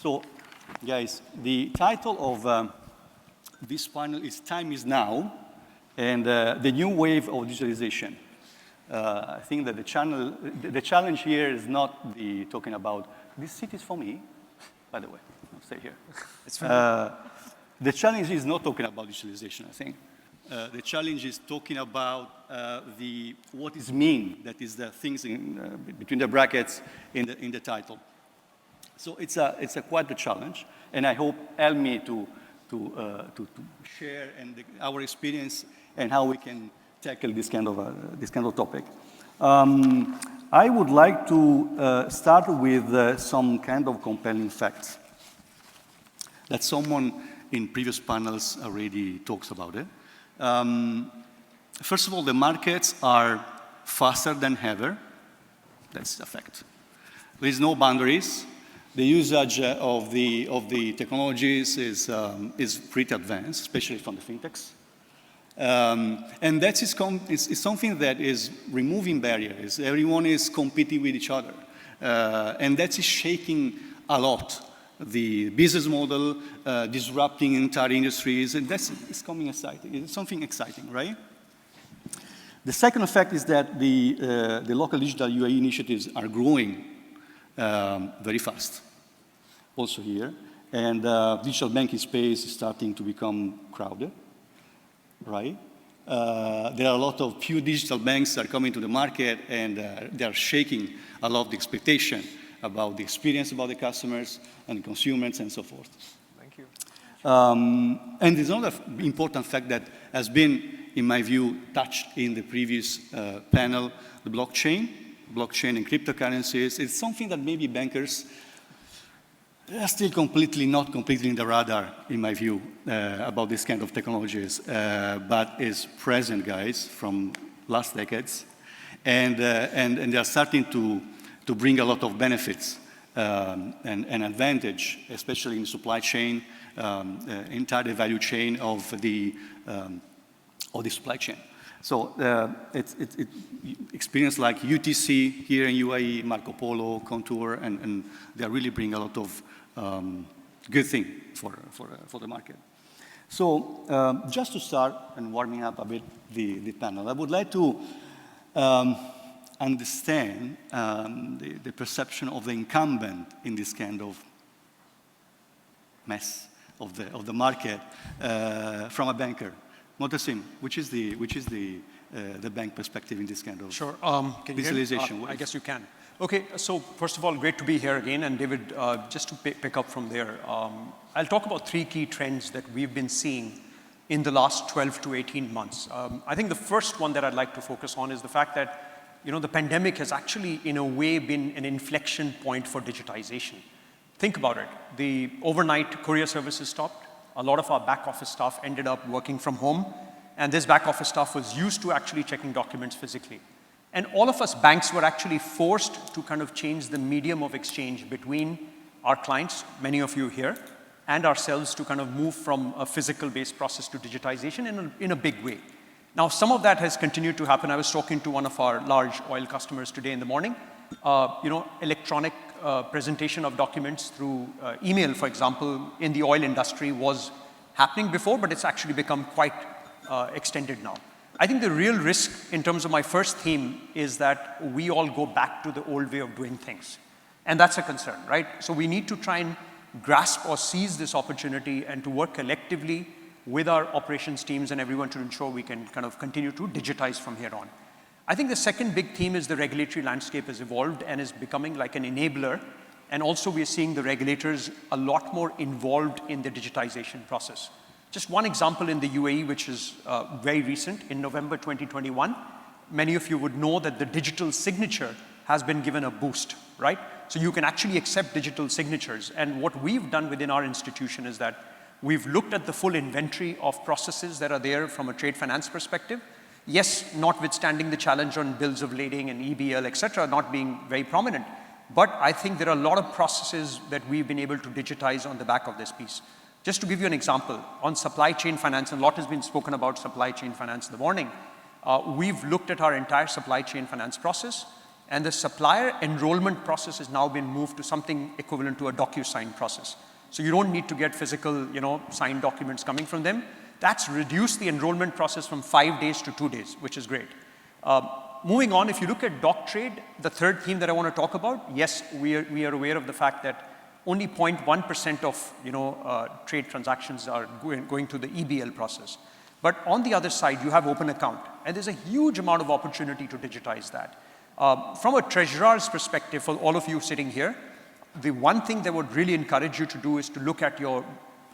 So, guys, the title of this panel is Time is Now, and the new wave of digitalization. I think that the challenge here is not talking about, this seat is for me, by the way, I'll stay here. It's fine. The challenge is not talking about digitalization, I think. The challenge is talking about what is mean, that is the things between the brackets in the title. So it's quite a challenge, and I hope help me to share our experience and how we can tackle this kind of topic. I would like to start with some kind of compelling facts that someone in previous panels already talks about it. First of all, the markets are faster than ever. That's a fact. There is no boundaries. The usage of the technologies is pretty advanced, especially from the fintechs. And that is something that is removing barriers. Everyone is competing with each other. And that is shaking a lot the business model, disrupting entire industries, and it's coming exciting. It's something exciting, right? The second effect is that the local digital UAE initiatives are growing very fast, also here. And digital banking space is starting to become crowded, right? There are a lot of pure digital banks that are coming to the market, and they're shaking a lot of the expectation about the experience about the customers and the consumers and so forth. Thank you. And there's another important fact that has been, in my view, touched in the previous panel, the blockchain and cryptocurrencies. It's something that maybe bankers are still not completely in the radar, in my view, about this kind of technologies, but is present, guys, from last decades. And they are starting to bring a lot of benefits and advantage, especially in supply chain, entire value chain of the supply chain. So it's experience like UTC here in UAE, Marco Polo, Contour, and they really bring a lot of good thing for the market. So just to start and warming up a bit the panel, I would like to understand the perception of the incumbent in this kind of mess of the market from a banker. Motasim, which is the bank perspective in this kind of digitalization? I guess you can. Okay, so first of all, great to be here again. And David, just to pick up from there, I'll talk about 3 key trends that we've been seeing in the last 12 to 18 months. I think the first one that I'd like to focus on is the fact that the pandemic has actually, in a way, been an inflection point for digitization. Think about it. The overnight courier services stopped. A lot of our back office staff ended up working from home. And this back office staff was used to actually checking documents physically. And all of us banks were actually forced to kind of change the medium of exchange between our clients, many of you here, and ourselves to kind of move from a physical-based process to digitization in a big way. Now, some of that has continued to happen. I was talking to one of our large oil customers today in the morning. Electronic presentation of documents through email, for example, in the oil industry was happening before, but it's actually become quite extended now. I think the real risk in terms of my first theme is that we all go back to the old way of doing things. And that's a concern, right? So we need to try and grasp or seize this opportunity and to work collectively with our operations teams and everyone to ensure we can kind of continue to digitize from here on. I think the second big theme is the regulatory landscape has evolved and is becoming like an enabler. And also we're seeing the regulators a lot more involved in the digitization process. Just one example in the UAE, which is very recent, in November 2021, many of you would know that the digital signature has been given a boost, right? So you can actually accept digital signatures. And what we've done within our institution is that we've looked at the full inventory of processes that are there from a trade finance perspective. Yes, notwithstanding the challenge on bills of lading and EBL, et cetera, not being very prominent. But I think there are a lot of processes that we've been able to digitize on the back of this piece. Just to give you an example, on supply chain finance, and a lot has been spoken about supply chain finance in the morning, we've looked at our entire supply chain finance process, And the supplier enrollment process has now been moved to something equivalent to a DocuSign process. So you don't need to get physical, signed documents coming from them. That's reduced the enrollment process from 5 days to 2 days, which is great. Moving on, if you look at doc trade, the third theme that I want to talk about, yes, we are aware of the fact that only 0.1% of trade transactions are going through the EBL process. But on the other side, you have open account, and there's a huge amount of opportunity to digitize that. From a treasurer's perspective, for all of you sitting here, the one thing that would really encourage you to do is to look at your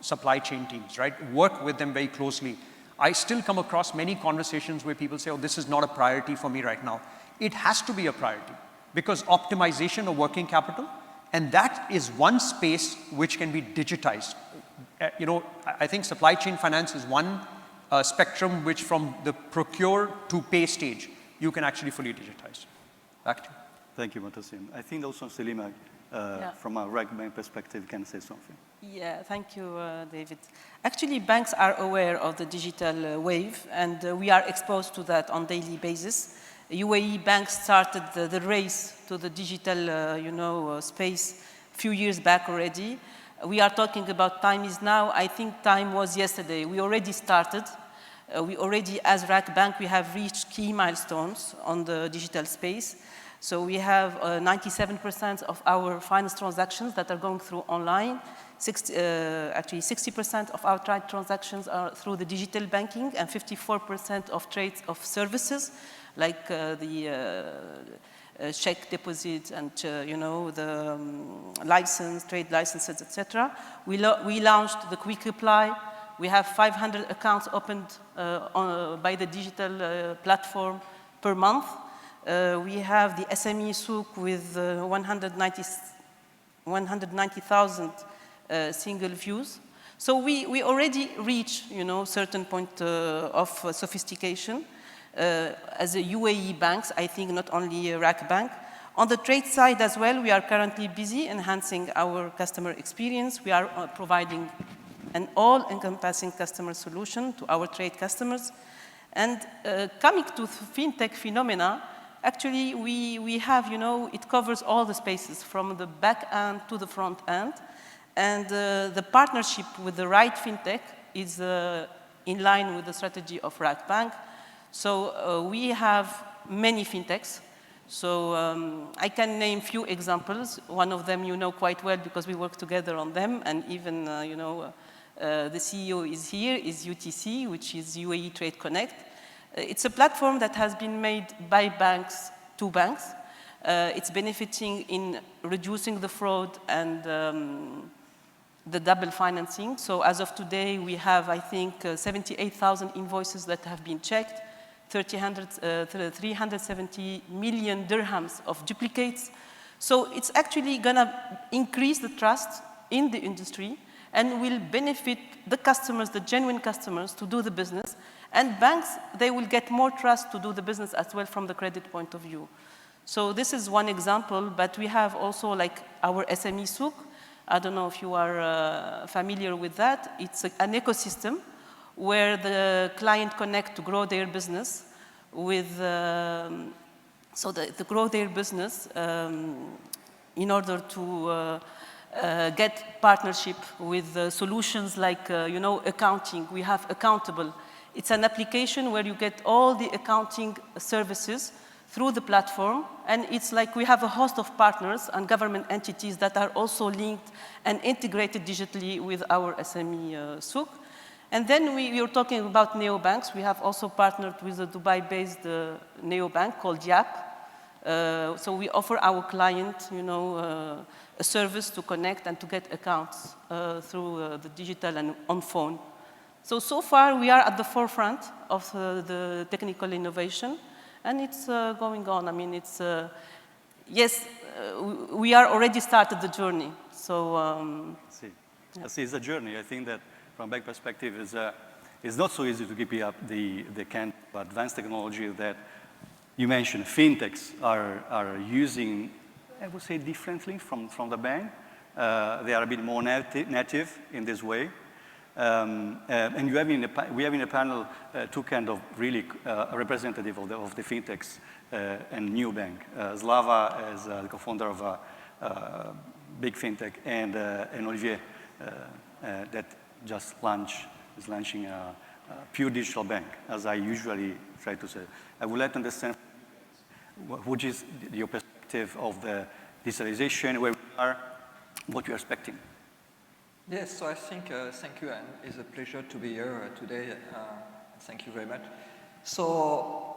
supply chain teams, right? Work with them very closely. I still come across many conversations where people say, oh, this is not a priority for me right now. It has to be a priority because optimization of working capital, and that is one space which can be digitized. I think supply chain finance is one spectrum which from the procure to pay stage, you can actually fully digitize. Back to you. Thank you, Motasim. I think also Selima, from a RAKBANK perspective, can say something. Yeah, thank you, David. Actually, banks are aware of the digital wave, and we are exposed to that on a daily basis. UAE banks started the race to the digital, space a few years back already. We are talking about time is now. I think time was yesterday. We already started. We already, as RAKBANK, we have reached key milestones on the digital space. So we have 97% of our finance transactions that are going through online. Actually, 60% of our trade transactions are through the digital banking, and 54% of trades of services, like the check deposits and the license, trade licenses, etc. We launched the quick reply. We have 500 accounts opened by the digital platform per month. We have the SME souk with 190,000 single views. So we already reach, certain point of sophistication as a UAE banks, I think not only RAKBANK. On the trade side as well, we are currently busy enhancing our customer experience. We are providing an all-encompassing customer solution to our trade customers. And coming to fintech phenomena, actually we have, it covers all the spaces from the back end to the front end. And the partnership with the right fintech is in line with the strategy of RAKBANK. So we have many fintechs. So I can name few examples. One of them you know quite well because we work together on them, and even the CEO is here, is UTC, which is UAE Trade Connect. It's a platform that has been made by banks to banks. It's benefiting in reducing the fraud and the double financing. So as of today, we have, I think, 78,000 invoices that have been checked, 370 million dirhams of duplicates. So it's actually gonna increase the trust in the industry and will benefit the customers, the genuine customers, to do the business. And banks, they will get more trust to do the business as well from the credit point of view. So this is one example, but we have also like our SME souk. I don't know if you are familiar with that. It's an ecosystem where the client connect to grow their business with, so to grow their business in order to get partnership with solutions like, accounting. We have Accountable. It's an application where you get all the accounting services through the platform, and it's like we have a host of partners and government entities that are also linked and integrated digitally with our SME souk. And then we are talking about neobanks. We have also partnered with a Dubai-based neobank called YAP. So we offer our client, a service to connect and to get accounts through the digital and on phone. So far we are at the forefront of the technical innovation, and it's going on. I mean, it's, yes, we are already started the journey. So, See, it's a journey. I think that from a bank perspective, it's not so easy to keep up the kind of advanced technology that you mentioned. Fintechs are using, I would say, differently from the bank. They are a bit more native in this way. And we have in the panel two kind of really representative of the fintechs. and new bank. Slava is the co-founder of a big fintech, and Olivier that just is launching a pure digital bank, as I usually try to say. I would like to understand what is your perspective of the digitalization, where we are, what you're expecting. Yes, so I think, thank you, and it's a pleasure to be here today. Thank you very much. So,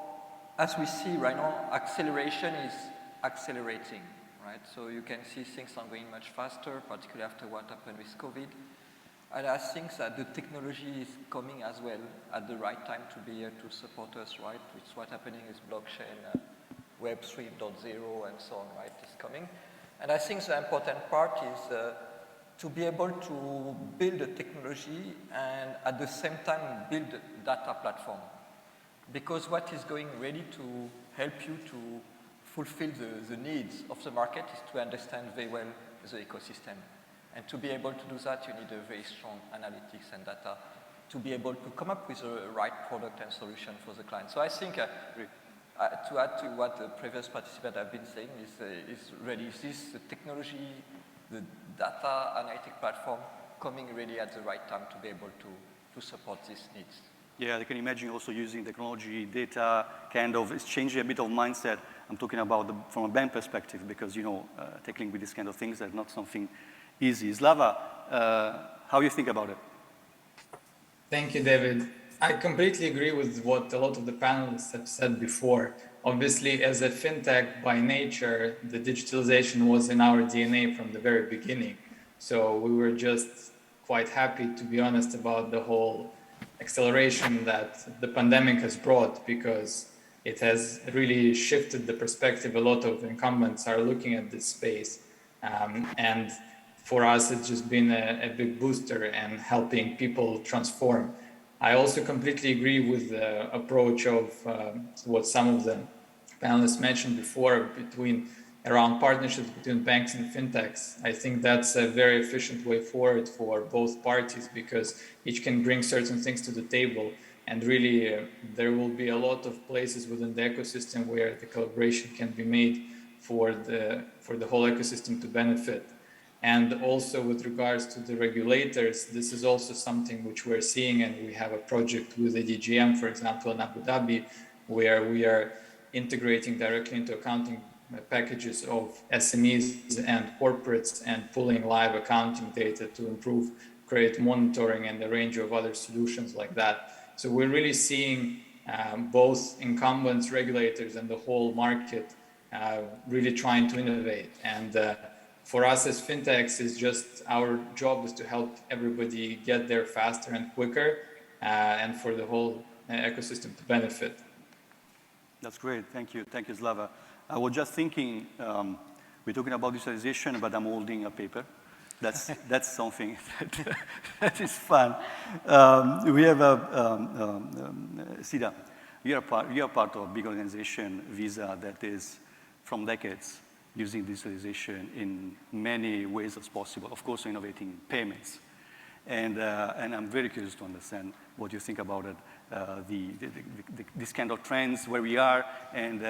as we see right now, acceleration is accelerating, right? So you can see things are going much faster, particularly after what happened with COVID. And I think that the technology is coming as well at the right time to be here to support us, right? It's what's happening with blockchain, Web 3.0 and so on, right, is coming. And I think the important part is to be able to build a technology and at the same time build a data platform. Because what is going really to help you to fulfill the needs of the market is to understand very well the ecosystem. And to be able to do that, you need a very strong analytics and data to be able to come up with the right product and solution for the client. So I think to add to what the previous participants have been saying is really this the technology, the data analytic platform coming really at the right time to be able to support these needs. Yeah, I can imagine also using technology, data, kind of, it's changing a bit of mindset. I'm talking about from a bank perspective, because, you know, tackling with these kind of things are not something easy. Slava, how you think about it? Thank you, David. I completely agree with what a lot of the panelists have said before. Obviously, as a fintech by nature, the digitalization was in our DNA from the very beginning. So we were just quite happy, to be honest, about the whole acceleration that the pandemic has brought, because it has really shifted the perspective. A lot of incumbents are looking at this space. And for us, it's just been a big booster and helping people transform. I also completely agree with the approach of what some of the panelists mentioned before around partnerships between banks and fintechs. I think that's a very efficient way forward for both parties, because each can bring certain things to the table, and really there will be a lot of places within the ecosystem where the collaboration can be made for the whole ecosystem to benefit. And also with regards to the regulators, this is also something which we're seeing, and we have a project with the DGM, for example, in Abu Dhabi, where we are integrating directly into accounting packages of SMEs and corporates and pulling live accounting data to improve credit monitoring and a range of other solutions like that. So we're really seeing both incumbents, regulators, and the whole market really trying to innovate. And for us as fintechs, is just our job is to help everybody get there faster and quicker, and for the whole ecosystem to benefit. That's great. Thank you, Slava. I was just thinking, we're talking about digitalization, but I'm holding a paper. That's something that is fun. We have Saeeda, you're part of a big organization, Visa, that is from decades using digitalization in many ways as possible, of course, innovating payments. And I'm very curious to understand what you think about it, this kind of trends, where we are, and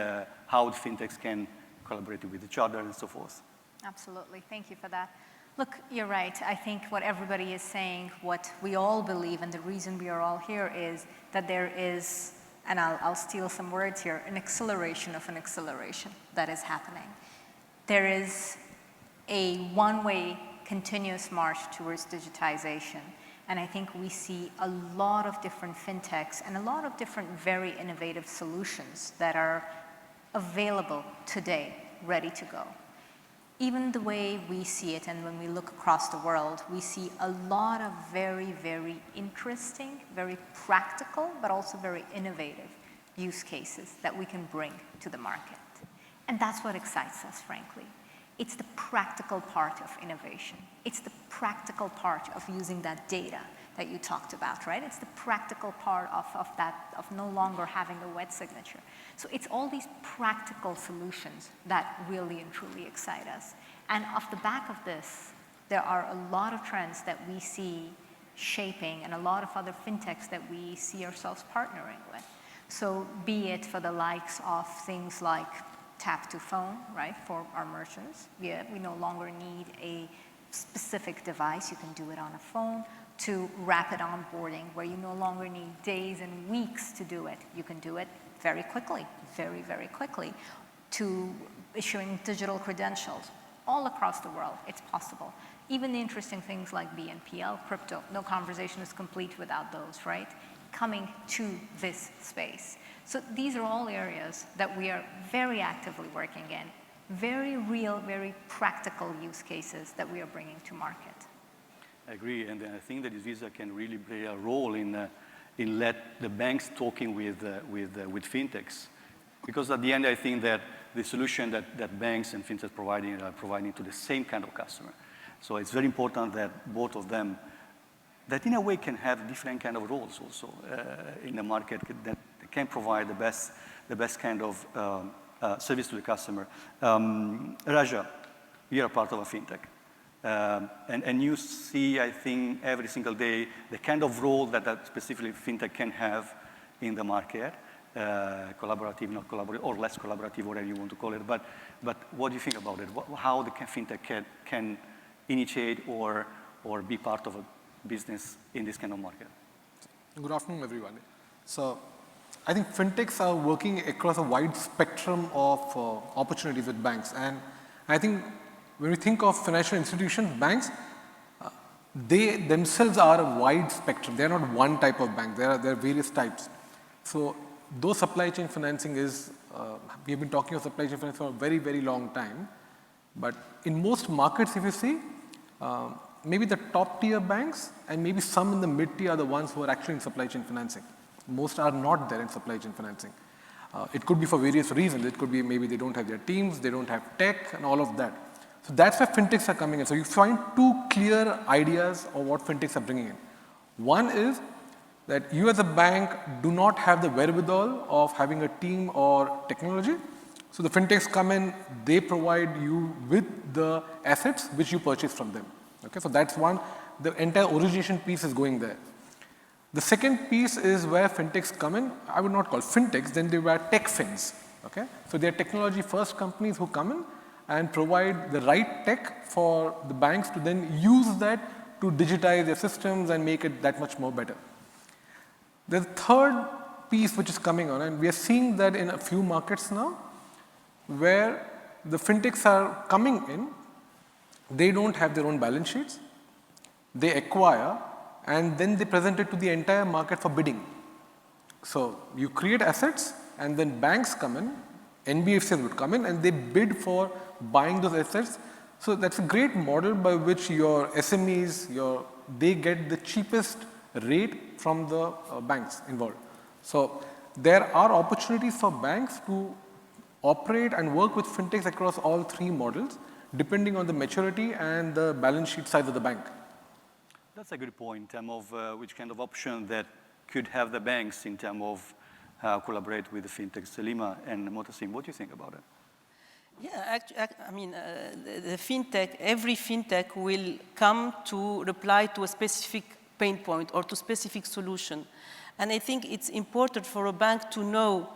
how the fintechs can collaborate with each other and so forth. Absolutely, thank you for that. Look, you're right. I think what everybody is saying, what we all believe, and the reason we are all here is that there is, and I'll steal some words here, an acceleration of an acceleration that is happening. There is a one-way continuous march towards digitization. And I think we see a lot of different fintechs and a lot of different very innovative solutions that are available today, ready to go. Even the way we see it, and when we look across the world, we see a lot of very, very interesting, very practical, but also very innovative use cases that we can bring to the market. And that's what excites us, frankly. It's the practical part of innovation. It's the practical part of using that data that you talked about, right? It's the practical part of no longer having a wet signature. So it's all these practical solutions that really and truly excite us. And off the back of this, there are a lot of trends that we see shaping and a lot of other fintechs that we see ourselves partnering with. So be it for the likes of things like tap to phone, right, for our merchants. We no longer need a specific device. You can do it on a phone, to rapid onboarding, where you no longer need days and weeks to do it. You can do it very quickly, very, very quickly, to issuing digital credentials. All across the world, it's possible. Even the interesting things like BNPL, crypto, no conversation is complete without those, right? Coming to this space. So these are all areas that we are very actively working in, very real, very practical use cases that we are bringing to market. I agree, and I think that this visa can really play a role in let the banks talking with fintechs, because at the end I think that the solution that banks and fintechs are providing to the same kind of customer. So it's very important that both of them, that in a way can have different kind of roles also in the market, that can provide the best kind of service to the customer. Raja, you're a part of a fintech. And you see, I think, every single day the kind of role that specifically fintech can have in the market, collaborative, not collaborative, or less collaborative, whatever you want to call it. But what do you think about it? How the fintech can initiate or be part of a business in this kind of market? Good afternoon, everyone. So I think fintechs are working across a wide spectrum of opportunities with banks. And I think when we think of financial institutions, banks, they themselves are a wide spectrum. They're not one type of bank. There are various types. So though supply chain financing is, we have been talking of supply chain finance for a very, very long time. But in most markets, if you see, maybe the top tier banks and maybe some in the mid tier are the ones who are actually in supply chain financing. Most are not there in supply chain financing. It could be for various reasons. It could be maybe they don't have their teams, they don't have tech and all of that. So that's where fintechs are coming in. So you find two clear ideas of what fintechs are bringing in. One is that you as a bank do not have the wherewithal of having a team or technology. So the fintechs come in, they provide you with the assets which you purchase from them. Okay, so that's one. The entire origination piece is going there. The second piece is where fintechs come in. I would not call fintechs, then they were tech fins. Okay, so they are technology first companies who come in and provide the right tech for the banks to then use that to digitize their systems and make it that much more better. The third piece which is coming on, and we are seeing that in a few markets now, where the fintechs are coming in, they don't have their own balance sheets, they acquire, and then they present it to the entire market for bidding. So you create assets, and then banks come in, NBFCs would come in, and they bid for buying those assets. So that's a great model by which your SMEs, they get the cheapest rate from the banks involved. So there are opportunities for banks to operate and work with fintechs across all three models, depending on the maturity and the balance sheet size of the bank. That's a good point in terms of which kind of option that could have the banks in terms of collaborate with the fintech. Selima and Motasim, what do you think about it? Yeah, I mean, the fintech, every fintech will come to reply to a specific pain point or to specific solution. And I think it's important for a bank to know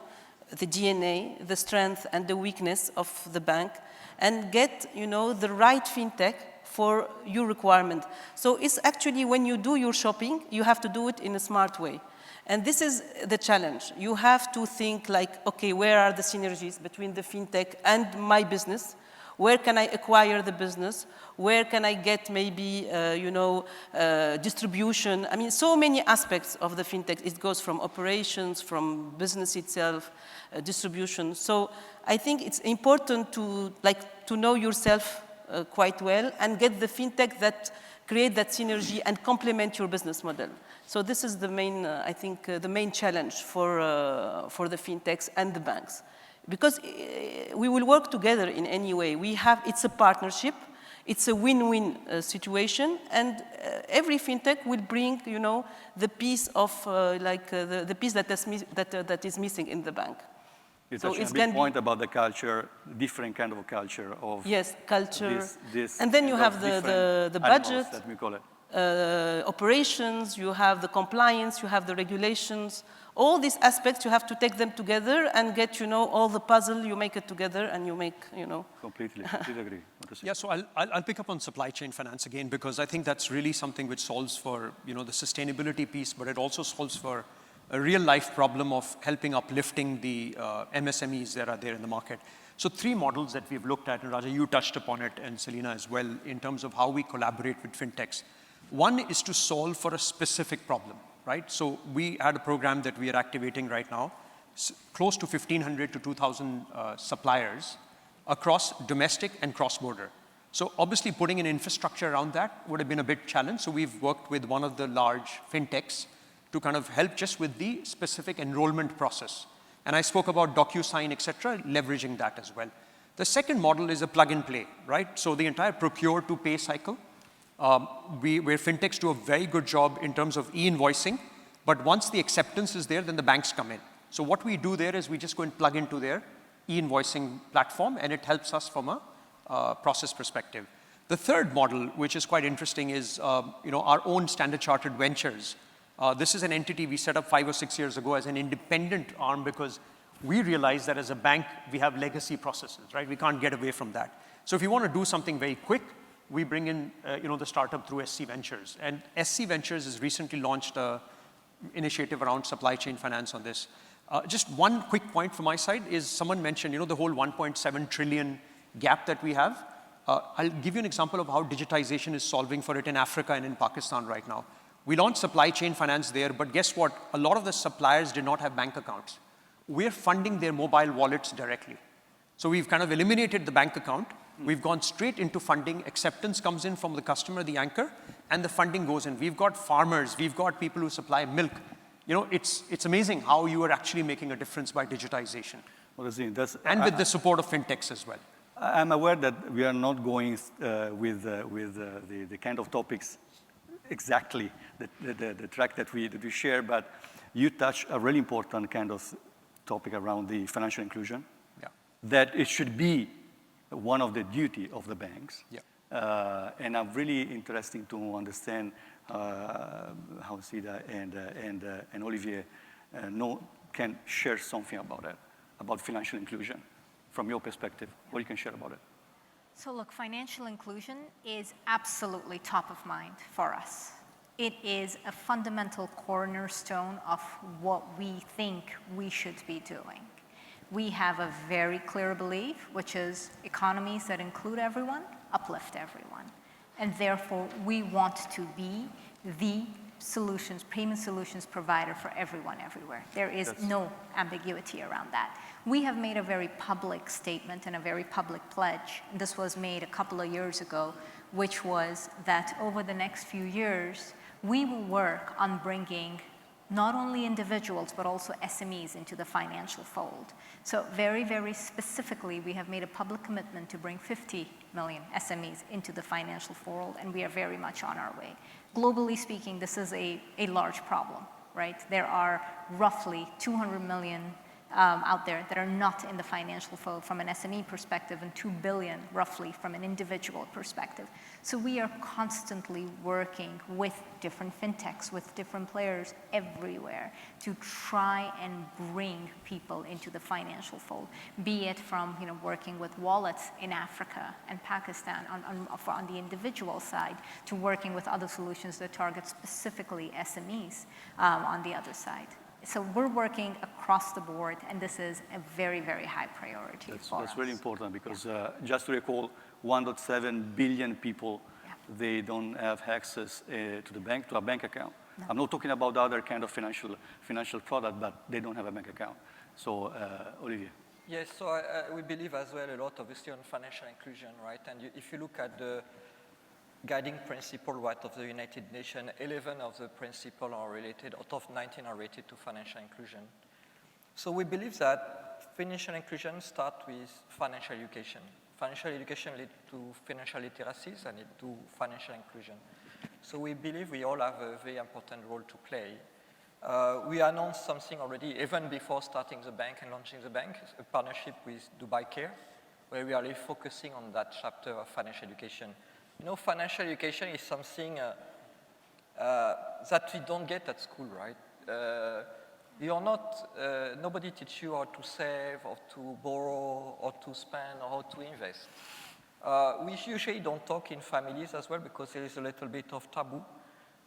the DNA, the strength and the weakness of the bank, and get, the right fintech for your requirement. So it's actually when you do your shopping, you have to do it in a smart way. And this is the challenge. You have to think like, okay, where are the synergies between the fintech and my business? Where can I acquire the business? Where can I get maybe, distribution? I mean, so many aspects of the fintech. It goes from operations, from business itself, distribution. So I think it's important to know yourself quite well and get the fintech that create that synergy and complement your business model. So this is the main, I think, the main challenge for the fintechs and the banks. Because we will work together in any way. It's a partnership, it's a win-win situation, and every fintech will bring, the piece of, the piece that is missing in the bank. It's a big point about the culture, different kind of culture of yes, culture. This and then you have the budget. That we call it. operations, you have the compliance, you have the regulations. All these aspects, you have to take them together and get, all the puzzle, you make it together and you make, Completely agree. Yeah, so I'll pick up on supply chain finance again, because I think that's really something which solves for, the sustainability piece, but it also solves for a real life problem of helping uplifting the MSMEs that are there in the market. So 3 models that we've looked at, and Raja, you touched upon it, and Selina as well, in terms of how we collaborate with fintechs. One is to solve for a specific problem, right? So we had a program that we are activating right now, close to 1,500 to 2,000 suppliers across domestic and cross-border. So obviously putting an infrastructure around that would have been a big challenge. So we've worked with one of the large fintechs to kind of help just with the specific enrollment process. And I spoke about DocuSign, et cetera, leveraging that as well. The second model is a plug and play, right? So the entire procure to pay cycle, where fintechs do a very good job in terms of e-invoicing, but once the acceptance is there, then the banks come in. So what we do there is we just go and plug into their e-invoicing platform, and it helps us from a process perspective. The third model, which is quite interesting, is our own Standard Chartered Ventures. This is an entity we set up 5 or 6 years ago as an independent arm, because we realized that as a bank, we have legacy processes, right? We can't get away from that. So if you want to do something very quick, we bring in the startup through SC Ventures. And SC Ventures has recently launched an initiative around supply chain finance on this. Just one quick point from my side is someone mentioned, the whole 1.7 trillion gap that we have. I'll give you an example of how digitization is solving for it in Africa and in Pakistan right now. We launched supply chain finance there, but guess what? A lot of the suppliers did not have bank accounts. We're funding their mobile wallets directly. So we've kind of eliminated the bank account. We've gone straight into funding. Acceptance comes in from the customer, the anchor, and the funding goes in. We've got farmers. We've got people who supply milk. It's amazing how you are actually making a difference by digitization. Well, and with the support of fintechs as well. I'm aware that we are not going with the kind of topics exactly the track that we share, but you touch a really important kind of topic around the financial inclusion. Yeah. That it should be one of the duty of the banks. Yeah. And I'm really interested to understand how Saeeda and Olivier can share something about it, about financial inclusion from your perspective. What you can share about it? So look, financial inclusion is absolutely top of mind for us. It is a fundamental cornerstone of what we think we should be doing. We have a very clear belief, which is economies that include everyone, uplift everyone. And therefore, we want to be the payment solutions provider for everyone, everywhere. There is no ambiguity around that. We have made a very public statement and a very public pledge. And this was made a couple of years ago, which was that over the next few years, we will work on bringing not only individuals, but also SMEs into the financial fold. So very, very specifically, we have made a public commitment to bring 50 million SMEs into the financial fold, and we are very much on our way. Globally speaking, this is a large problem, right? There are roughly 200 million out there that are not in the financial fold from an SME perspective, and 2 billion roughly from an individual perspective. So we are constantly working with different fintechs, with different players everywhere to try and bring people into the financial fold, be it from working with wallets in Africa and Pakistan on the individual side, to working with other solutions that target specifically SMEs on the other side. So we're working across the board, and this is a very, very high priority for us. That's really important, because just to recall, 1.7 billion people, they don't have access to a bank account. No. I'm not talking about other kind of financial product, but they don't have a bank account. So, Olivier. Yes, so we believe as well a lot, obviously, on financial inclusion, right? And if you look at the guiding principle, right, of the United Nations, 11 of the principles are related, out of 19 are related to financial inclusion. So we believe that financial inclusion starts with financial education. Financial education leads to financial literacies and leads to financial inclusion. So we believe we all have a very important role to play. We announced something already, even before starting the bank and launching the bank, a partnership with Dubai Care, where we are really focusing on that chapter of financial education. Financial education is something that we don't get at school, right? You're not, nobody teach you how to save or to borrow or to spend or how to invest. We usually don't talk in families as well because there is a little bit of taboo.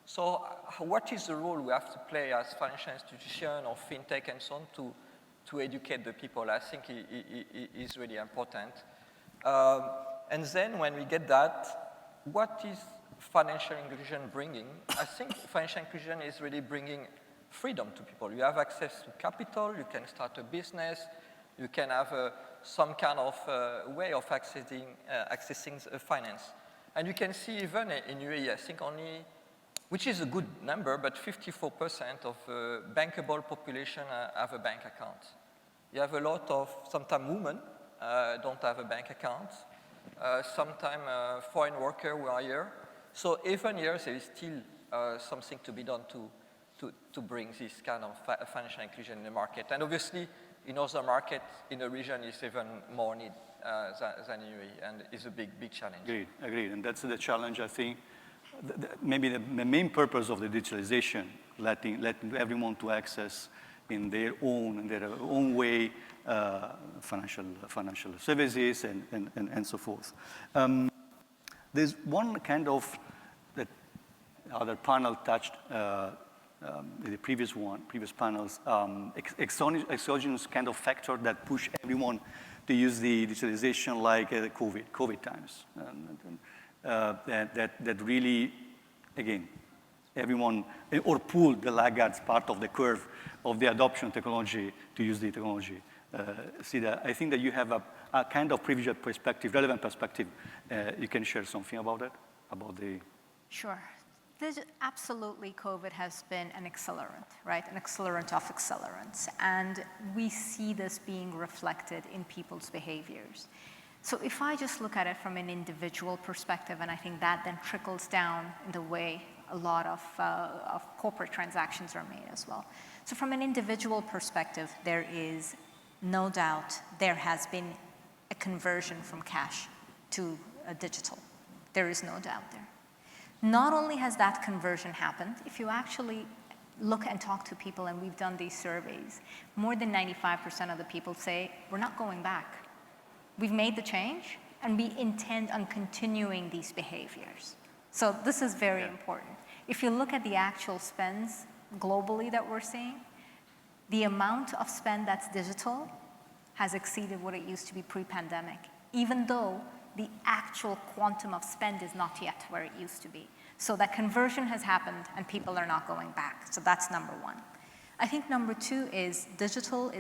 So what is the role we have to play as financial institution or fintech and so on to educate the people? I think it is really important. And then when we get that, what is financial inclusion bringing? I think financial inclusion is really bringing freedom to people. You have access to capital, you can start a business, you can have some kind of way of accessing finance. And you can see even in UAE, I think only, which is a good number, but 54% of bankable population have a bank account. You have a lot of, sometimes women don't have a bank account, sometimes foreign workers who are here. So even here, there is still something to be done to bring this kind of financial inclusion in the market. And obviously, in other markets in the region is even more need than in UAE, and it's a big, big challenge. Agreed. And that's the challenge, I think. Maybe the main purpose of the digitalization, letting everyone to access in their own way financial services and so forth. There's one kind of that other panel touched the previous panels, exogenous kind of factor that push everyone to use the digitalization like COVID times. That really, again, everyone, or pulled the laggards part of the curve of the adoption of technology to use the technology. Saeeda, I think that you have a kind of privileged perspective, relevant perspective. You can share something about that, about the... Sure. Absolutely, COVID has been an accelerant, right? An accelerant of accelerants. And we see this being reflected in people's behaviors. So if I just look at it from an individual perspective, and I think that then trickles down in the way a lot of corporate transactions are made as well. So from an individual perspective, there is no doubt there has been a conversion from cash to digital. There is no doubt there. Not only has that conversion happened, if you actually look and talk to people, and we've done these surveys, more than 95% of the people say, we're not going back. We've made the change, and we intend on continuing these behaviors. So this is very important. If you look at the actual spends globally that we're seeing, the amount of spend that's digital has exceeded what it used to be pre-pandemic, even though the actual quantum of spend is not yet where it used to be. So that conversion has happened and people are not going back. So that's number one. I think number two is digital,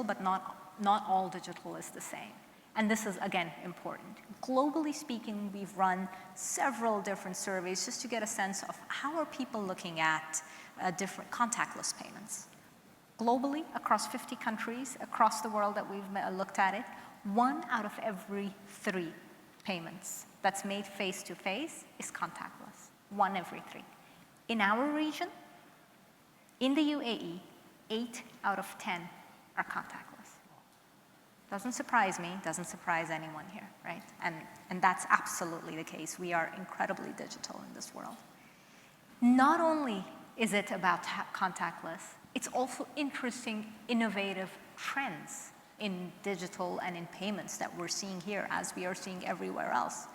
but not all digital is the same. And this is, again, important. Globally speaking, we've run several different surveys just to get a sense of how are people looking at different contactless payments. Globally, across 50 countries, across the world that we've looked at it, 1 out of every 3 payments that's made face-to-face is contactless. 1 every 3. In our region, in the UAE, 8 out of 10 are contactless. Doesn't surprise me, doesn't surprise anyone here, right? And that's absolutely the case. We are incredibly digital in this world. Not only is it about contactless, it's also interesting, innovative trends in digital and in payments that we're seeing here as we are seeing everywhere else.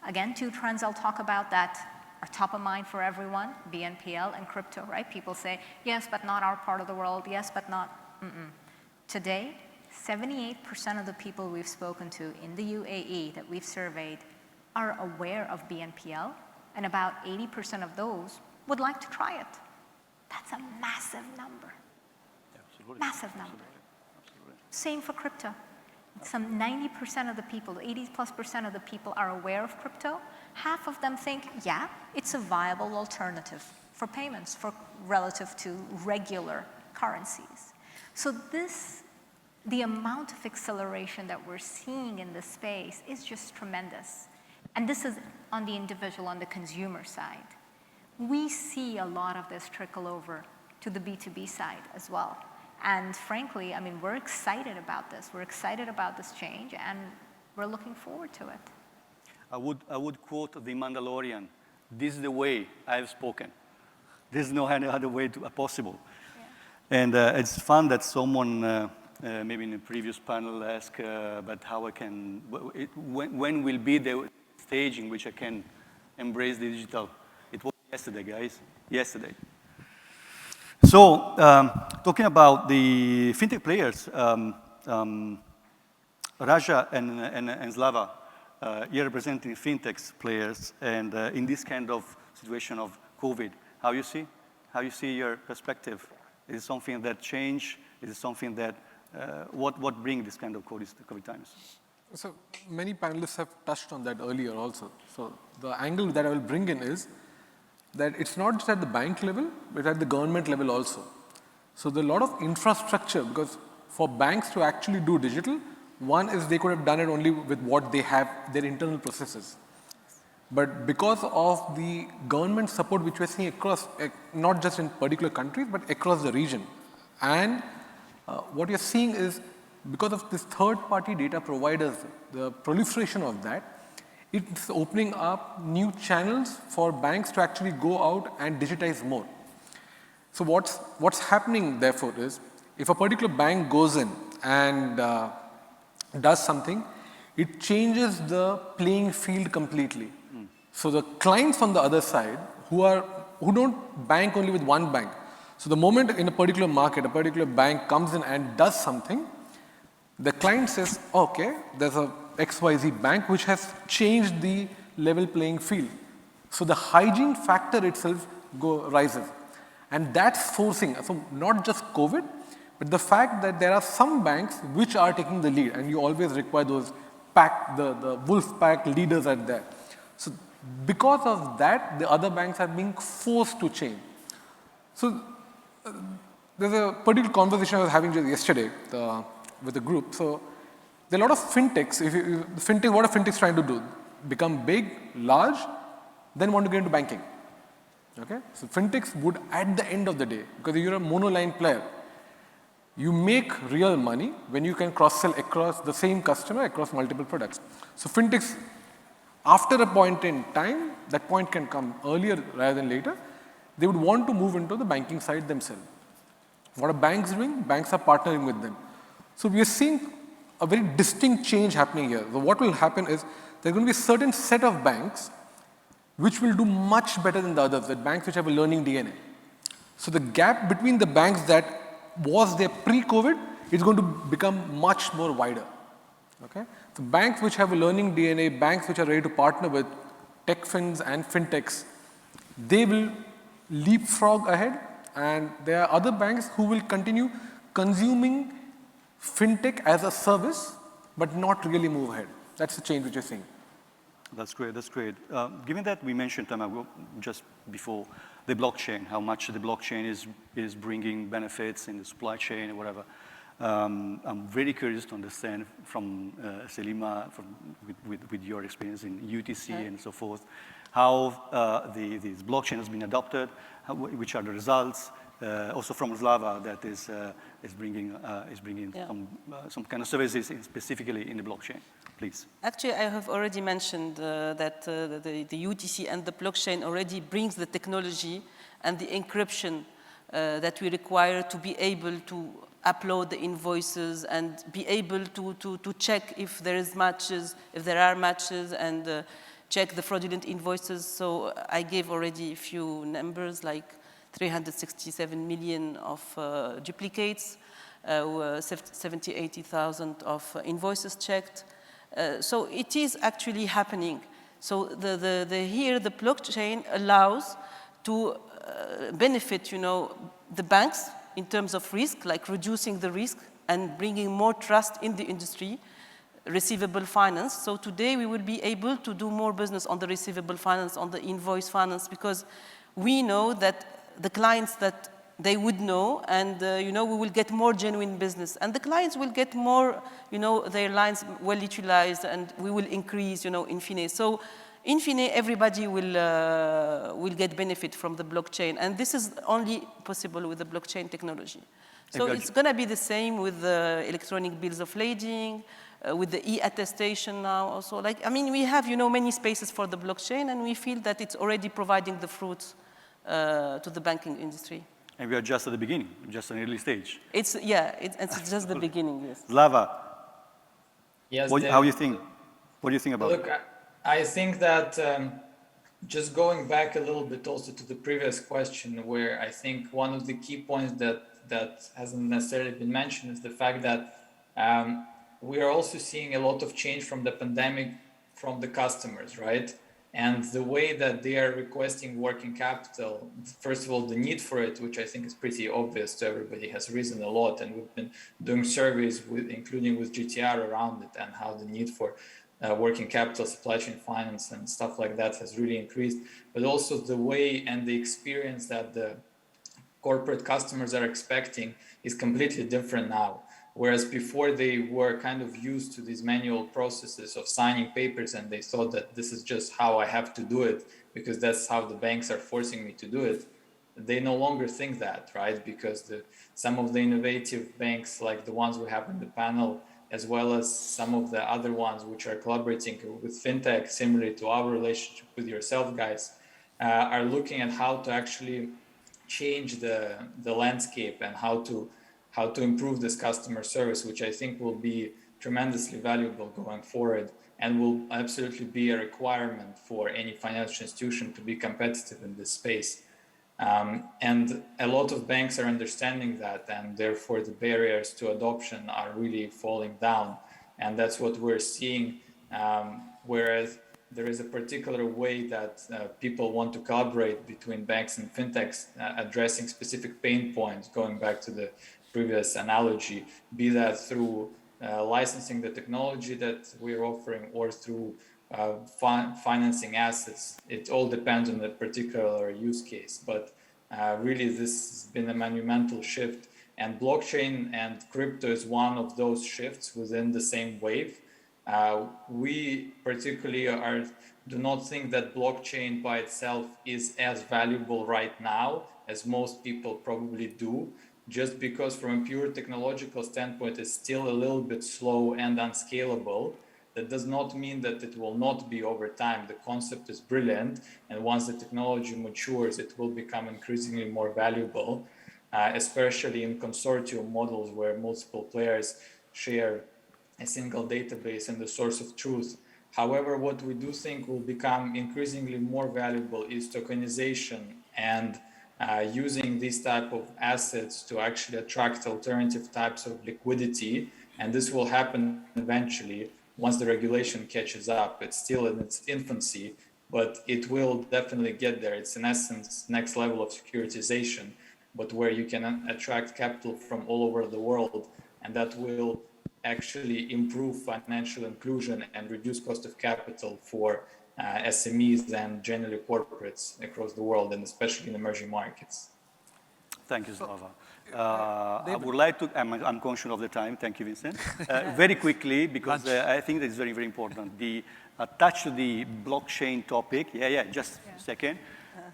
Again, 2 trends I'll talk about that are top of mind for everyone, BNPL and crypto, right? People say, yes, but not our part of the world, yes, but not, Today, 78% of the people we've spoken to in the UAE that we've surveyed are aware of BNPL, and about 80% of those would like to try it. That's a massive number. Absolutely. Massive number. Absolutely. Same for crypto. Some 90% of the people, 80+% of the people are aware of crypto. Half of them think, yeah, it's a viable alternative for payments relative to regular currencies. So the amount of acceleration that we're seeing in this space is just tremendous. And this is on the individual, on the consumer side. We see a lot of this trickle over to the B2B side as well. And frankly, I mean, we're excited about this. We're excited about this change, and we're looking forward to it. I would quote the Mandalorian, this is the way I have spoken. There's no any other way possible. Yeah. And it's fun that someone, maybe in a previous panel, asked, but how I can, when will be the stage in which I can embrace the digital? It was yesterday, guys, yesterday. So, talking about the fintech players, Raja and Slava, you're representing fintechs players, and in this kind of situation of COVID, how you see your perspective? Is it something that changed? Is it something that, what brings this kind of COVID times? So many panelists have touched on that earlier also. So the angle that I will bring in is that it's not just at the bank level, but at the government level also. So there's a lot of infrastructure, because for banks to actually do digital, one is they could have done it only with what they have, their internal processes. But because of the government support which we're seeing across, not just in particular countries, but across the region. And what you're seeing is, because of this third-party data providers, the proliferation of that, it's opening up new channels for banks to actually go out and digitize more. So what's happening, therefore, is if a particular bank goes in and does something, it changes the playing field completely. So the clients on the other side, who don't bank only with one bank. So the moment in a particular market, a particular bank comes in and does something, the client says, okay, there's a XYZ bank which has changed the level playing field. So the hygiene factor itself rises. And that's forcing, so not just COVID, but the fact that there are some banks which are taking the lead, and you always require those the wolf pack leaders are there. So because of that, the other banks are being forced to change. So there's a particular conversation I was having just yesterday with a group. So there are a lot of fintechs. What are fintechs trying to do? Become big, large, then want to get into banking. Okay? So fintechs would, at the end of the day, because you're a monoline player, you make real money when you can cross-sell across the same customer across multiple products. So fintechs, after a point in time, that point can come earlier rather than later, they would want to move into the banking side themselves. What are banks doing? Banks are partnering with them. So we are seeing a very distinct change happening here. So what will happen is there's going to be a certain set of banks which will do much better than the others, the banks which have a learning DNA. So the gap between the banks that was there pre-COVID is going to become much more wider. Okay? So banks which have a learning DNA, banks which are ready to partner with tech fins and fintechs, they will leapfrog ahead, and there are other banks who will continue consuming fintech as a service, but not really move ahead. That's the change which you're seeing. That's great, that's great. Given that we mentioned just before the blockchain, how much the blockchain is bringing benefits in the supply chain or whatever, I'm very curious to understand from Selima, with your experience in UTC and so forth, how this blockchain has been adopted, which are the results, also from Slava that is bringing some kind of services specifically in the blockchain. Please. Actually, I have already mentioned that the UTC and the blockchain already brings the technology and the encryption that we require to be able to upload the invoices and be able to check if there are matches, and check the fraudulent invoices. So I gave already a few numbers, like 367 million of duplicates, 80,000 of invoices checked. So it is actually happening. So here the blockchain allows to benefit, the banks in terms of risk, like reducing the risk and bringing more trust in the industry, receivable finance. So today we will be able to do more business on the receivable finance, on the invoice finance, because we know that the clients that they would know, and we will get more genuine business, and the clients will get more, their lines well utilized, and we will increase, in fine. So in fine, everybody will get benefit from the blockchain, and this is only possible with the blockchain technology. So it's going to be the same with the electronic bills of lading, with the e-attestation now also. We have, many spaces for the blockchain, and we feel that it's already providing the fruits to the banking industry. And we are just at the beginning, just an early stage. It's just the beginning, yes. Slava, Yes, how do you think? What do you think about it? Look, I think that just going back a little bit also to the previous question, where I think one of the key points that hasn't necessarily been mentioned is the fact that we are also seeing a lot of change from the pandemic from the customers, right? And the way that they are requesting working capital, first of all, the need for it, which I think is pretty obvious to everybody, has risen a lot. And we've been doing surveys, including with GTR around it, and how the need for working capital, supply chain finance and stuff like that has really increased. But also the way and the experience that the corporate customers are expecting is completely different now. Whereas before they were kind of used to these manual processes of signing papers, and they thought that this is just how I have to do it because that's how the banks are forcing me to do it. They no longer think that, right? Because some of the innovative banks, like the ones we have in the panel, as well as some of the other ones which are collaborating with fintech, similarly to our relationship with yourself guys, are looking at how to actually change the landscape and how to improve this customer service, which I think will be tremendously valuable going forward and will absolutely be a requirement for any financial institution to be competitive in this space. And a lot of banks are understanding that, and therefore the barriers to adoption are really falling down. And that's what we're seeing, whereas there is a particular way that people want to collaborate between banks and fintechs, addressing specific pain points, going back to the previous analogy, be that through licensing the technology that we're offering or through financing assets. It all depends on the particular use case, but really this has been a monumental shift, and blockchain and crypto is one of those shifts within the same wave. We particularly do not think that blockchain by itself is as valuable right now as most people probably do, just because from a pure technological standpoint, it's still a little bit slow and unscalable. That does not mean that it will not be over time. The concept is brilliant, and once the technology matures, it will become increasingly more valuable, especially in consortium models where multiple players share a single database and the source of truth. However, what we do think will become increasingly more valuable is tokenization and using these type of assets to actually attract alternative types of liquidity. And this will happen eventually once the regulation catches up. It's still in its infancy, but it will definitely get there. It's in essence next level of securitization, but where you can attract capital from all over the world, and that will actually improve financial inclusion and reduce cost of capital for SMEs and generally corporates across the world, and especially in emerging markets. Thank you, Slava. I would like to, I'm conscious of the time, thank you, Vincent. Very quickly, because I think that is very, very important. Touch to the blockchain topic, just a second.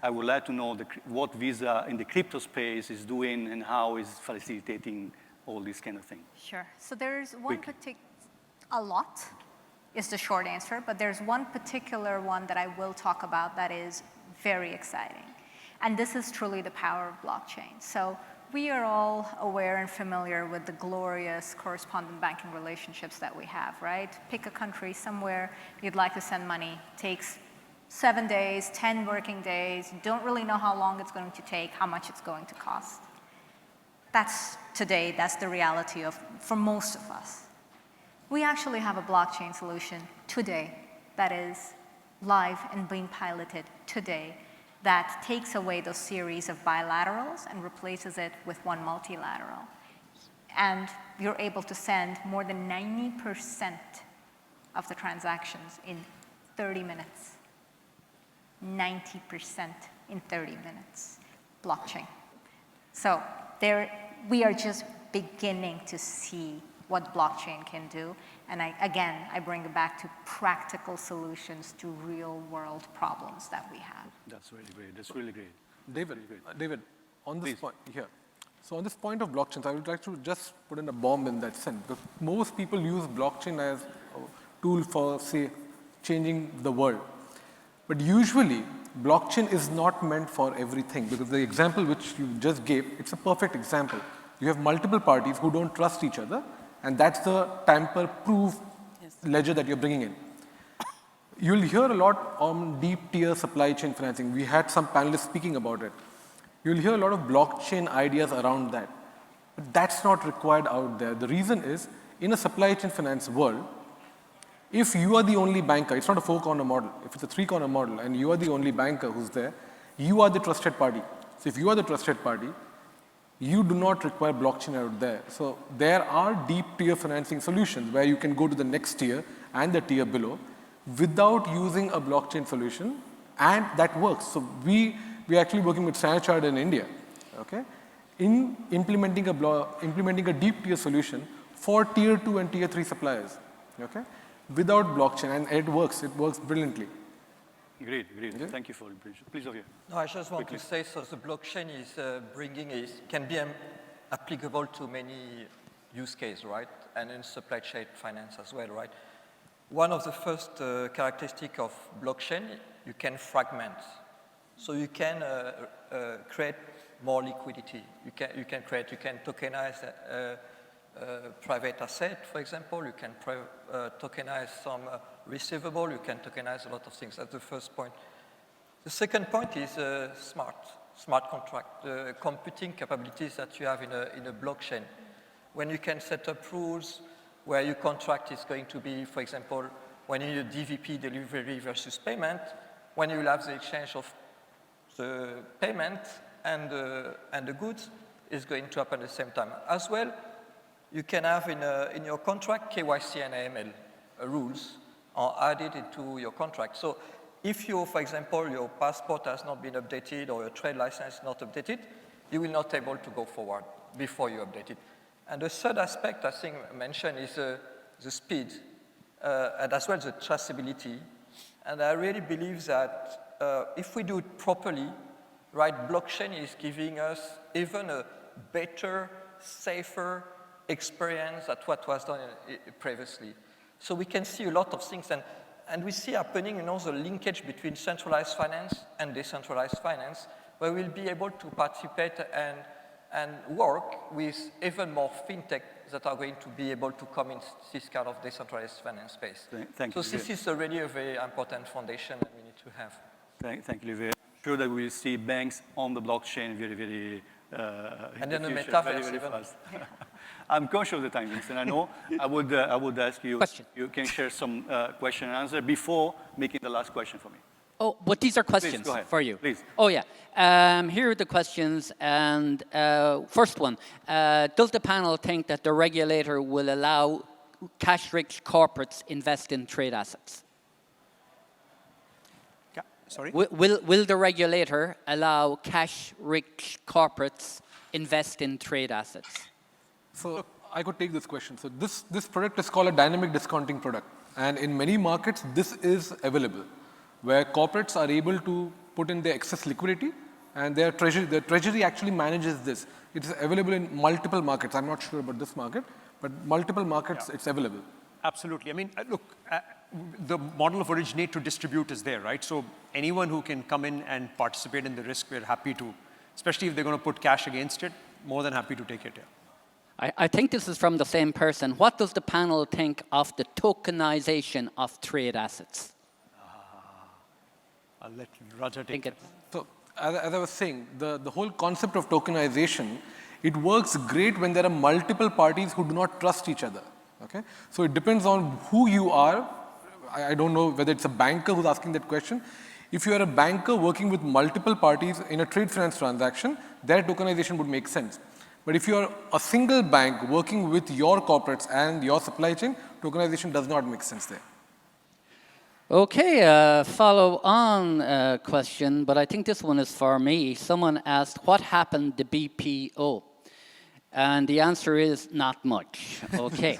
I would like to know what Visa in the crypto space is doing and how is facilitating all these kind of things. Sure. So there's one a lot is the short answer, but there's one particular one that I will talk about that is very exciting. And this is truly the power of blockchain. So we are all aware and familiar with the glorious correspondent banking relationships that we have, right? Pick a country somewhere you'd like to send money. Takes 7 days, 10 working days. You don't really know how long it's going to take, how much it's going to cost. That's today, that's the reality for most of us. We actually have a blockchain solution today that is live and being piloted today that takes away those series of bilaterals and replaces it with one multilateral. And you're able to send more than 90% of the transactions in 30 minutes. 90% in 30 minutes, blockchain. So we are just beginning to see what blockchain can do. And I bring it back to practical solutions to real world problems that we have. That's really great. That's really great. David, on this point here. So on this point of blockchains, I would like to just put in a bomb in that sense. Because most people use blockchain as a tool for, say, changing the world. But usually, blockchain is not meant for everything, because the example which you just gave, it's a perfect example. You have multiple parties who don't trust each other, and that's the tamper-proof ledger that you're bringing in. You'll hear a lot on deep tier supply chain financing. We had some panelists speaking about it. You'll hear a lot of blockchain ideas around that. But that's not required out there. The reason is, in a supply chain finance world, if you are the only banker, it's not a four-corner model. If it's a three-corner model and you are the only banker who's there, you are the trusted party. So if you are the trusted party, you do not require blockchain out there. So there are deep tier financing solutions where you can go to the next tier and the tier below without using a blockchain solution, and that works. So we're actually working with Standard Chartered in India, okay, in implementing a deep tier solution for tier 2 and tier 3 suppliers, okay, without blockchain, and it works brilliantly. Agreed. Okay. Thank you for the bridge. Please, Olivier. No, I just want to say, so the blockchain can be applicable to many use cases, right? And in supply chain finance as well, right? One of the first characteristics of blockchain, you can fragment. So you can create more liquidity. You can tokenize private asset, for example. You can tokenize some receivable. You can tokenize a lot of things. That's the first point. The second point is smart contract, the computing capabilities that you have in a blockchain. When you can set up rules where your contract is going to be, for example, when you need a DVP, delivery versus payment, when you will have the exchange of the payment and the goods is going to happen at the same time. As well, you can have in your contract KYC and AML rules are added into your contract. So if you, for example, your passport has not been updated or your trade license is not updated, you will not be able to go forward before you update it. And the third aspect I think mentioned is the speed and as well the traceability. And I really believe that if we do it properly, right, blockchain is giving us even a better, safer experience than what was done previously. So we can see a lot of things, and we see happening, the linkage between centralized finance and decentralized finance, where we'll be able to participate and work with even more fintech that are going to be able to come in this kind of decentralized finance space. Thank you. So this is already a very important foundation that we need to have. Thank you, Olivier. I'm sure that we will see banks on the blockchain very and then the future, metaverse very even. fast. I'm conscious of the time, Vincent. I know. I would ask you. Question. You can share some question and answer before making the last question for me. Oh, but these are questions Please, go ahead. for you. Please. Oh, yeah. Here are the questions. And first one, does the panel think that the regulator will allow cash-rich corporates invest in trade assets? Sorry? Will the regulator allow cash-rich corporates invest in trade assets? So I could take this question. So this product is called a dynamic discounting product. And in many markets, this is available, where corporates are able to put in their excess liquidity, and their treasury actually manages this. It is available in multiple markets. I'm not sure about this market, but multiple markets, it's available. Absolutely. I mean, look, the model of originate to distribute is there, right? So anyone who can come in and participate in the risk, we're happy to, especially if they're going to put cash against it, more than happy to take it, yeah. I think this is from the same person. What does the panel think of the tokenization of trade assets? I'll let Raja take it. So as I was saying, the whole concept of tokenization, it works great when there are multiple parties who do not trust each other. Okay? So it depends on who you are. I don't know whether it's a banker who's asking that question. If you are a banker working with multiple parties in a trade finance transaction, their tokenization would make sense. But if you are a single bank working with your corporates and your supply chain, tokenization does not make sense there. Okay, follow on question, but I think this one is for me. Someone asked, what happened to BPO? And the answer is not much. Okay.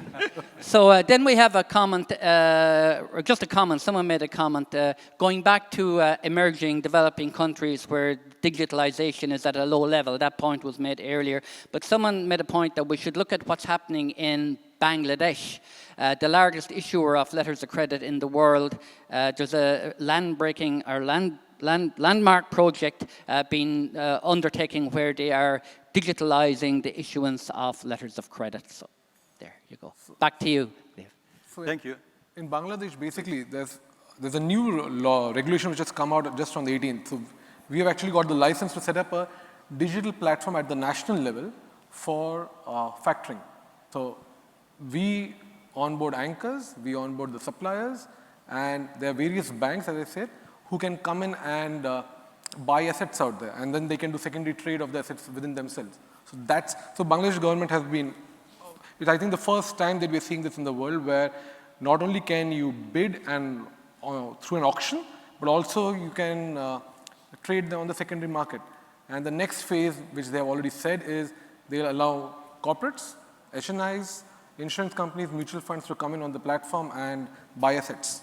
So then we have a comment, or just a comment. Someone made a comment going back to emerging developing countries where digitalization is at a low level. That point was made earlier. But someone made a point that we should look at what's happening in Bangladesh, the largest issuer of letters of credit in the world. There's a land landmark project being undertaken where they are digitalizing the issuance of letters of credit. So there you go. Back to you, Dave. Thank you. In Bangladesh, basically, there's a new regulation which has come out just on the 18th. So we have actually got the license to set up a digital platform at the national level for factoring. So we onboard anchors, we onboard the suppliers, and there are various banks, as I said, who can come in and buy assets out there, and then they can do secondary trade of the assets within themselves. So Bangladesh government has been, it's I think the first time that we're seeing this in the world, where not only can you bid and through an auction, but also you can trade them on the secondary market. And the next phase, which they have already said, is they'll allow corporates, HNIs, insurance companies, mutual funds to come in on the platform and buy assets.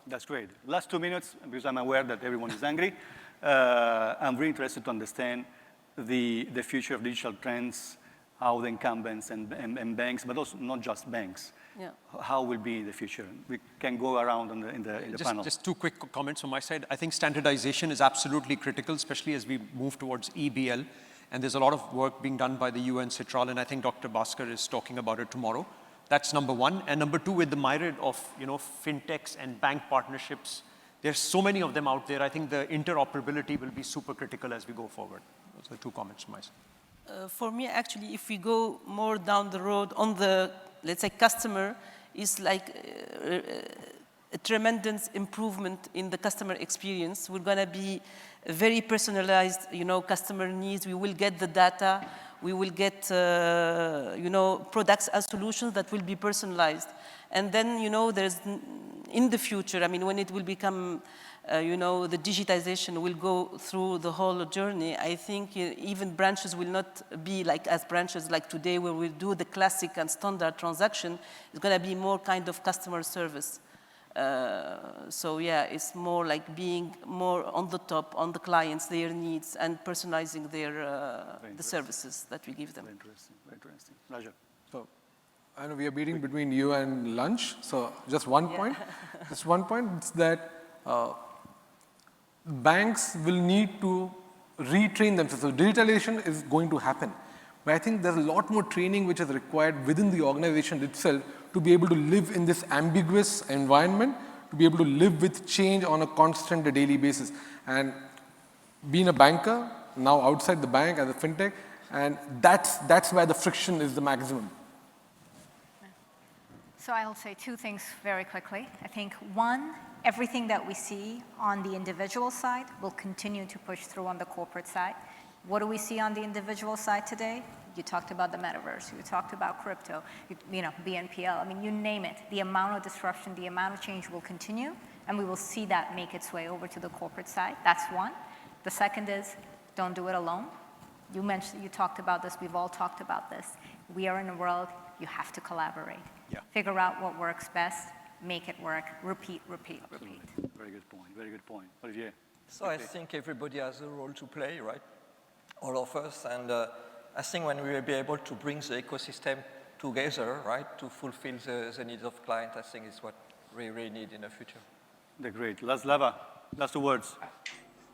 That's great. Last 2 minutes, because I'm aware that everyone is angry. I'm really interested to understand the future of digital trends, how the incumbents and banks, but also not just banks, how will be the future. We can go around in the panel. Just two quick comments from my side. I think standardization is absolutely critical, especially as we move towards EBL. And there's a lot of work being done by the UN Citral, and I think Dr. Bhaskar is talking about it tomorrow. That's number one. And number two, with the myriad of fintechs and bank partnerships, there's so many of them out there. I think the interoperability will be super critical as we go forward. Those are two comments from my side. For me, actually, if we go more down the road on the, let's say, customer, is like a tremendous improvement in the customer experience. We're going to be very personalized, customer needs. We will get the data. We will get, products and solutions that will be personalized. And then, there's, in the future, I mean, when it will become, the digitization will go through the whole journey, I think even branches will not be like as branches like today, where we do the classic and standard transaction. It's going to be more kind of customer service. So yeah, it's more like being more on the top, on the clients, their needs, and personalizing their the services that we give them. Very interesting, very interesting. Pleasure. So I know we are meeting between you and lunch, so just one point. Just one point, it's that banks will need to retrain themselves. So digitalization is going to happen. But I think there's a lot more training which is required within the organization itself to be able to live in this ambiguous environment, to be able to live with change on a constant daily basis. And being a banker, now outside the bank as a fintech, and that's where the friction is the maximum. So I'll say two things very quickly. I think one, everything that we see on the individual side will continue to push through on the corporate side. What do we see on the individual side today? You talked about the metaverse, you talked about crypto, BNPL, I mean, you name it. The amount of disruption, the amount of change will continue, and we will see that make its way over to the corporate side. That's one. The second is, don't do it alone. You mentioned, you talked about this, we've all talked about this. We are in a world, you have to collaborate. Yeah. Figure out what works best, make it work, repeat, repeat, repeat. Very good point, very good point. Olivier? So I think everybody has a role to play, right? All of us, and I think when we will be able to bring the ecosystem together, right, to fulfill the needs of clients, I think is what we really need in the future. They're great. Lava, last 2 words.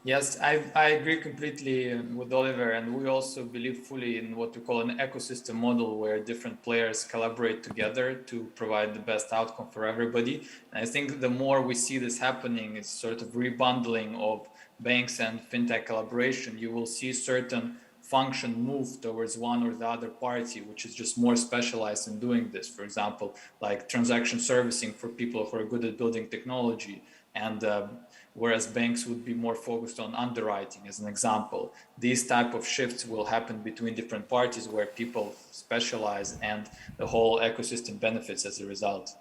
Yes, I agree completely with Oliver, and we also believe fully in what we call an ecosystem model where different players collaborate together to provide the best outcome for everybody. And I think the more we see this happening, it's sort of rebundling of banks and fintech collaboration. You will see certain function move towards one or the other party, which is just more specialized in doing this. For example, like transaction servicing for people who are good at building technology, and whereas banks would be more focused on underwriting, as an example. These type of shifts will happen between different parties where people specialize, and the whole ecosystem benefits as a result.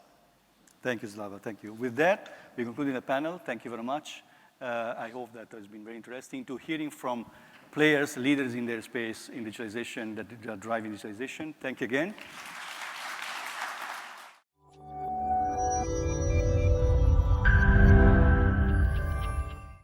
Thank you, Slava. Thank you. With that, we conclude the panel. Thank you very much. I hope that has been very interesting to hearing from players, leaders in their space in digitalization that are driving digitalization. Thank you again.